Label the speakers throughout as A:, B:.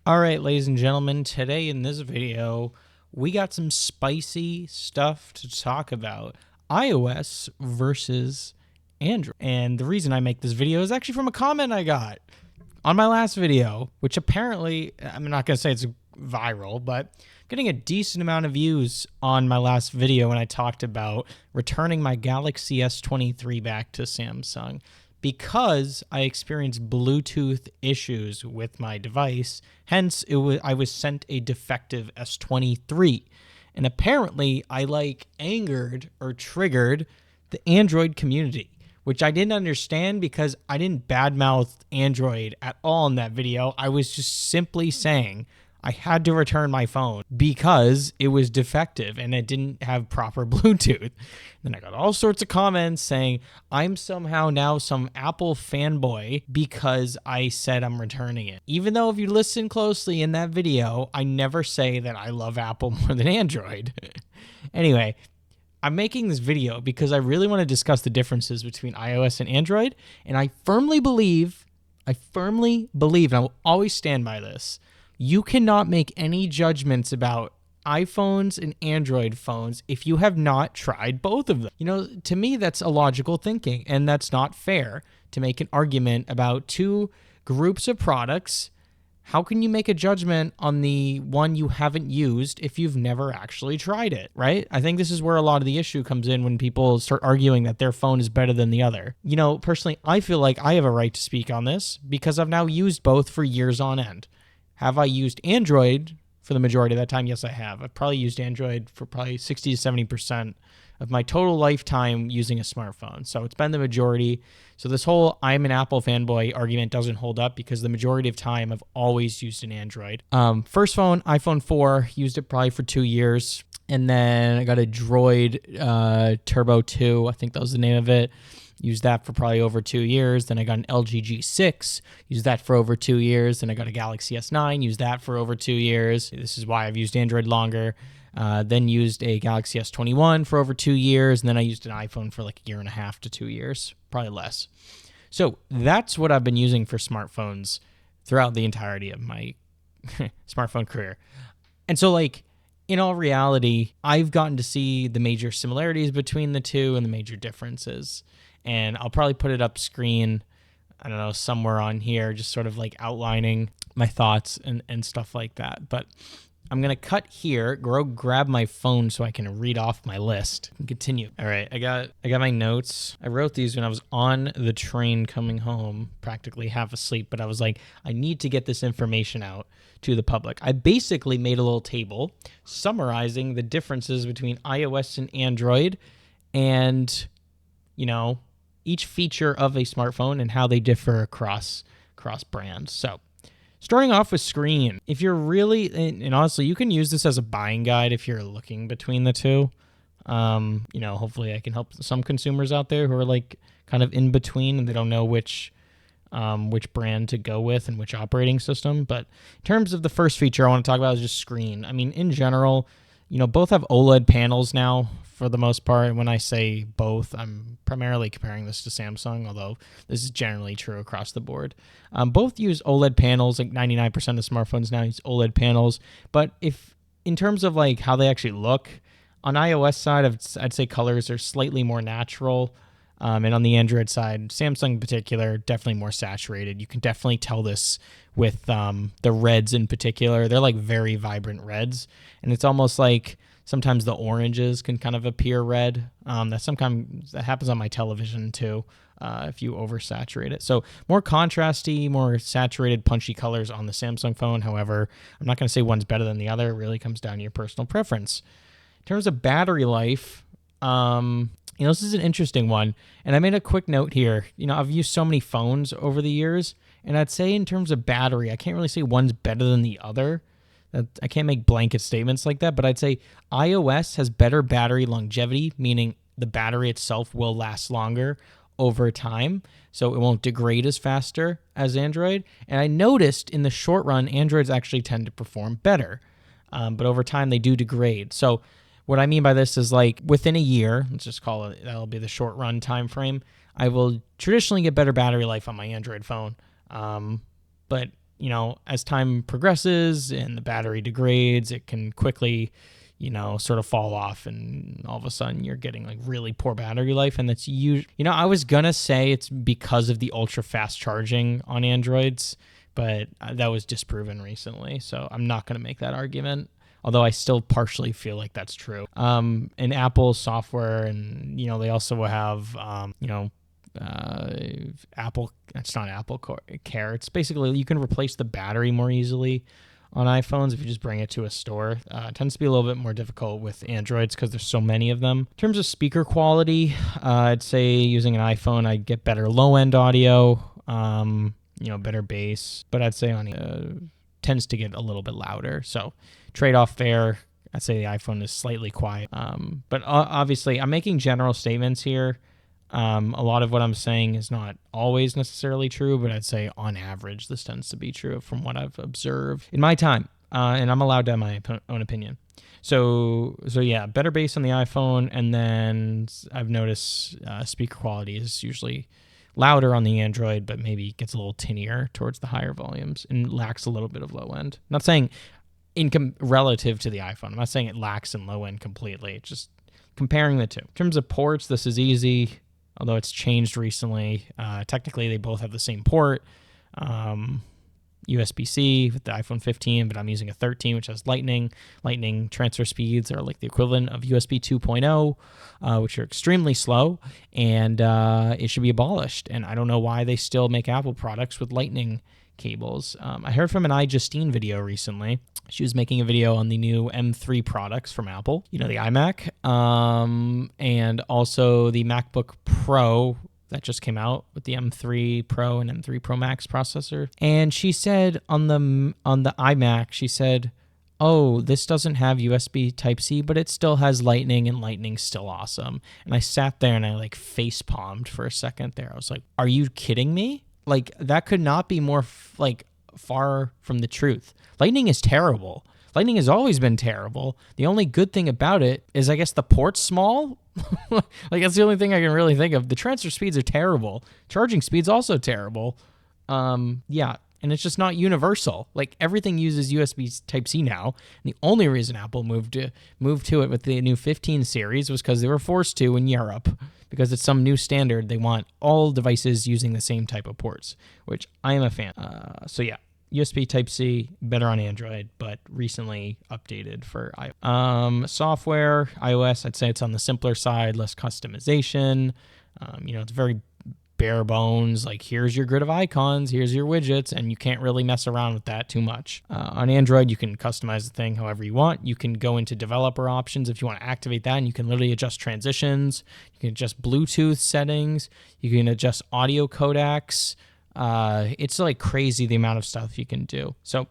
A: All right, ladies and gentlemen, today in this video, we got some spicy stuff to talk about. iOS versus Android. And the reason I make this video is actually from a comment I got on my last video, which apparently, I'm not going to say it's viral, but getting a decent amount of views on my last video when I talked about returning my Galaxy S23 back to Samsung because I experienced Bluetooth issues with my device. Hence, I was sent a defective S23. And apparently, I angered or triggered the Android community, which I didn't understand because I didn't badmouth Android at all in that video. I was just simply saying I had to return my phone because it was defective and it didn't have proper Bluetooth. Then I got all sorts of comments saying I'm somehow now some Apple fanboy because I said I'm returning it. Even though if you listen closely in that video, I never say that I love Apple more than Android. Anyway, I'm making this video because I really want to discuss the differences between iOS and Android. And I firmly believe, and I will always stand by this, you cannot make any judgments about iPhones and Android phones if you have not tried both of them. You know, to me, that's illogical thinking, and that's not fair to make an argument about two groups of products. How can you make a judgment on the one you haven't used if you've never actually tried it, right? I think this is where a lot of the issue comes in when people start arguing that their phone is better than the other. You know, personally, I feel like I have a right to speak on this because I've now used both for years on end. Have I used Android for the majority of that time? Yes, I have. I've probably used Android for probably 60 to 70% of my total lifetime using a smartphone. So it's been the majority. So this whole I'm an Apple fanboy argument doesn't hold up because the majority of time I've always used an Android. First phone, iPhone 4, used it probably for 2 years. And then I got a Droid Turbo 2. I think that was the name of it. Used that for probably over 2 years. Then I got an LG G6, used that for over 2 years. Then I got a Galaxy S9, used that for over 2 years. This is why I've used Android longer. Then used a Galaxy S21 for over 2 years. And then I used an iPhone for like a year and a half to 2 years, probably less. So that's what I've been using for smartphones throughout the entirety of my smartphone career. And so in all reality, I've gotten to see the major similarities between the two and the major differences. And I'll probably put it up screen, I don't know, somewhere on here, just sort of outlining my thoughts and stuff like that. But I'm going to cut here, grab my phone so I can read off my list and continue. All right, I got my notes. I wrote these when I was on the train coming home, practically half asleep, but I was like, I need to get this information out to the public. I basically made a little table summarizing the differences between iOS and Android and, each feature of a smartphone and how they differ across brands. So starting off with screen, if you're really, and honestly, you can use this as a buying guide if you're looking between the two. Hopefully I can help some consumers out there who are kind of in between and they don't know which brand to go with and which operating system. But in terms of the first feature I want to talk about is just screen. I mean, in general, both have OLED panels now for the most part. And when I say both, I'm primarily comparing this to Samsung, although this is generally true across the board. Both use OLED panels, 99% of smartphones now use OLED panels. But if in terms of how they actually look, on iOS side, I'd say colors are slightly more natural. And on the Android side, Samsung in particular, definitely more saturated. You can definitely tell this with the reds in particular. They're very vibrant reds. And it's almost sometimes the oranges can kind of appear red. That happens on my television too, if you oversaturate it. So more contrasty, more saturated, punchy colors on the Samsung phone. However, I'm not going to say one's better than the other. It really comes down to your personal preference. In terms of battery life, this is an interesting one. And I made a quick note here. I've used so many phones over the years, and I'd say in terms of battery, I can't really say one's better than the other. I can't make blanket statements like that, but I'd say iOS has better battery longevity, meaning the battery itself will last longer over time, so it won't degrade as faster as Android. And I noticed in the short run, Androids actually tend to perform better, but over time they do degrade. So what I mean by this is within a year, let's just call it, that'll be the short run time frame, I will traditionally get better battery life on my Android phone. But as time progresses and the battery degrades, it can quickly, sort of fall off, and all of a sudden you're getting like really poor battery life. And that's I was gonna say it's because of the ultra fast charging on Androids, but that was disproven recently, so I'm not gonna make that argument. Although I still partially feel like that's true. In Apple software, and they also have Apple. It's not Apple Care. It's basically you can replace the battery more easily on iPhones if you just bring it to a store. It tends to be a little bit more difficult with Androids because there's so many of them. In terms of speaker quality, I'd say using an iPhone, I'd get better low-end audio, better bass, but I'd say on tends to get a little bit louder. So trade-off there, I'd say the iPhone is slightly quiet. But obviously, I'm making general statements here. A lot of what I'm saying is not always necessarily true, but I'd say on average, this tends to be true from what I've observed in my time. And I'm allowed to have my own opinion. So yeah, better bass on the iPhone. And then I've noticed speaker quality is usually louder on the Android, but maybe gets a little tinnier towards the higher volumes and lacks a little bit of low end. I'm not saying relative to the iPhone. I'm not saying it lacks in low end completely. Just comparing the two. In terms of ports, this is easy. Although it's changed recently. Technically, they both have the same port, USB-C with the iPhone 15, but I'm using a 13, which has Lightning. Lightning transfer speeds are like the equivalent of USB 2.0, which are extremely slow, and it should be abolished. And I don't know why they still make Apple products with Lightning cables. I heard from an iJustine video recently. She was making a video on the new M3 products from Apple, the iMac, and also the MacBook Pro that just came out with the M3 Pro and M3 Pro Max processor. And she said on the iMac, she said, "Oh, this doesn't have USB Type-C, but it still has Lightning, and Lightning's still awesome." And I sat there and I like face palmed for a second there. I was like, "Are you kidding me?" Like, that could not be more far from the truth. Lightning is terrible. Lightning has always been terrible. The only good thing about it is, I guess, the port's small. That's the only thing I can really think of. The transfer speeds are terrible. Charging speed's also terrible. Yeah, and it's just not universal. Like, everything uses USB Type-C now. And the only reason Apple moved to it with the new 15 series was because they were forced to in Europe. Because it's some new standard. They want all devices using the same type of ports, which I am a fan. So yeah, USB Type-C, better on Android, but recently updated for iOS. Software, iOS, I'd say it's on the simpler side, less customization. It's very bare bones, like here's your grid of icons, here's your widgets, and you can't really mess around with that too much. On Android, you can customize the thing however you want. You can go into developer options if you want to activate that, and you can literally adjust transitions. You can adjust Bluetooth settings. You can adjust audio codecs. It's like crazy the amount of stuff you can do. So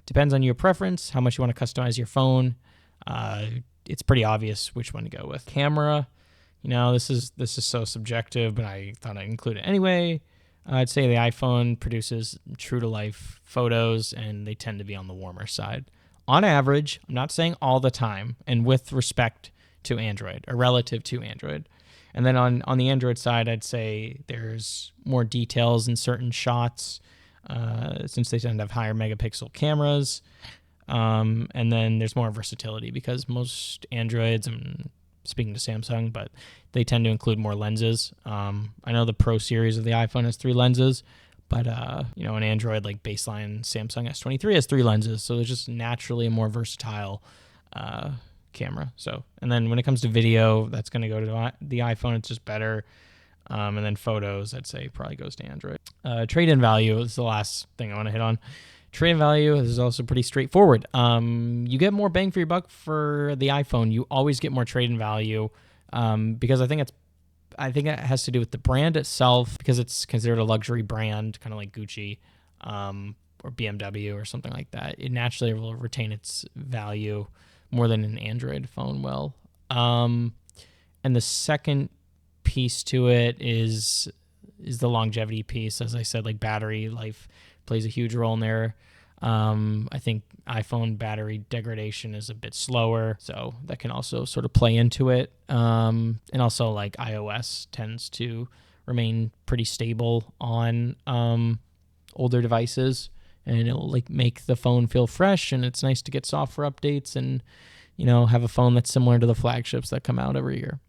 A: depends on your preference, how much you want to customize your phone. It's pretty obvious which one to go with. Camera. This is so subjective, but I thought I'd include it anyway. I'd say the iPhone produces true-to-life photos, and they tend to be on the warmer side. On average, I'm not saying all the time, and with respect to Android, or relative to Android. And then on the Android side, I'd say there's more details in certain shots, since they tend to have higher megapixel cameras. And then there's more versatility, because most Androids, speaking to Samsung, but they tend to include more lenses. I know the Pro series of the iPhone has 3 lenses, but an Android like baseline Samsung S23 has 3 lenses, so it's just naturally a more versatile camera. So, and then when it comes to video, that's going to go to the iPhone. It's just better. And then photos, I'd say probably goes to Android. Trade-in value is the last thing I want to hit on. Trade-in value is also pretty straightforward. You get more bang for your buck for the iPhone. You always get more trade-in value because I think it has to do with the brand itself, because it's considered a luxury brand, kind of like Gucci or BMW or something like that. It naturally will retain its value more than an Android phone will. And the second piece to it is the longevity piece. As I said, like battery life plays a huge role in there. I think iPhone battery degradation is a bit slower, so that can also sort of play into it. And also, like, iOS tends to remain pretty stable on older devices. and it'll like make the phone feel fresh, and it's nice to get software updates and, have a phone that's similar to the flagships that come out every year.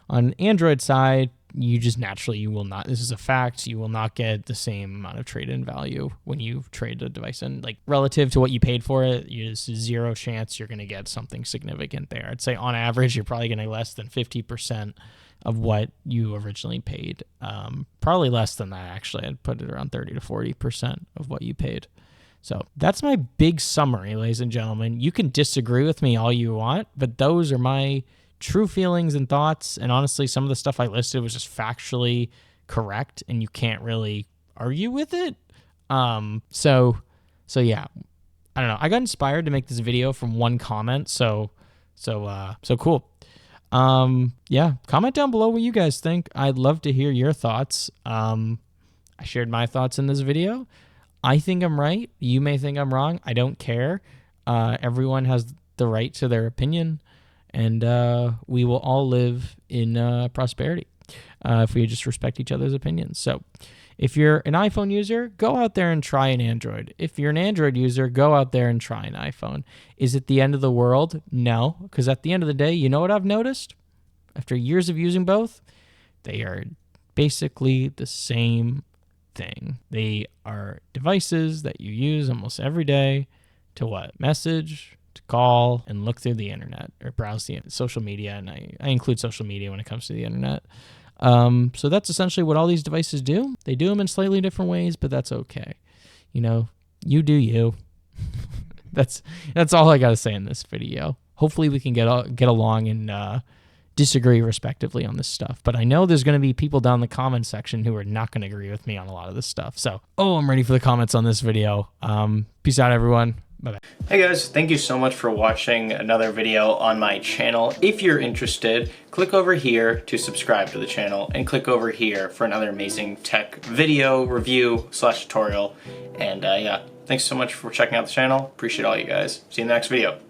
A: On Android side, you will not, this is a fact, you will not get the same amount of trade-in value when you trade a device in. Like, relative to what you paid for it, there's zero chance you're going to get something significant there. I'd say on average, you're probably going to less than 50% of what you originally paid. Probably less than that, actually. I'd put it around 30 to 40% of what you paid. So that's my big summary, ladies and gentlemen. You can disagree with me all you want, but those are my true feelings and thoughts. And honestly, some of the stuff I listed was just factually correct, and you can't really argue with it. So yeah, I don't know. I got inspired to make this video from one comment. So cool. Yeah, comment down below what you guys think. I'd love to hear your thoughts. I shared my thoughts in this video. I think I'm right. You may think I'm wrong. I don't care. Everyone has the right to their opinion, and we will all live in prosperity if we just respect each other's opinions. So if you're an iPhone user, go out there and try an Android. If you're an Android user, go out there and try an iPhone. Is it the end of the world? No, because at the end of the day, you know what I've noticed? After years of using both, they are basically the same thing. They are devices that you use almost every day to what? Message, to call, and look through the internet or browse the social media. And I include social media when it comes to the internet. So that's essentially what all these devices do. They do them in slightly different ways, but that's okay. You do you. That's all I got to say in this video. Hopefully we can get along and disagree respectively on this stuff. But I know there's going to be people down in the comment section who are not going to agree with me on a lot of this stuff. So, I'm ready for the comments on this video. Peace out, everyone. Bye-bye.
B: Hey guys, thank you so much for watching another video on my channel. If you're interested, click over here to subscribe to the channel, and click over here for another amazing tech video review / tutorial. And yeah, thanks so much for checking out the channel. Appreciate all you guys. See you in the next video.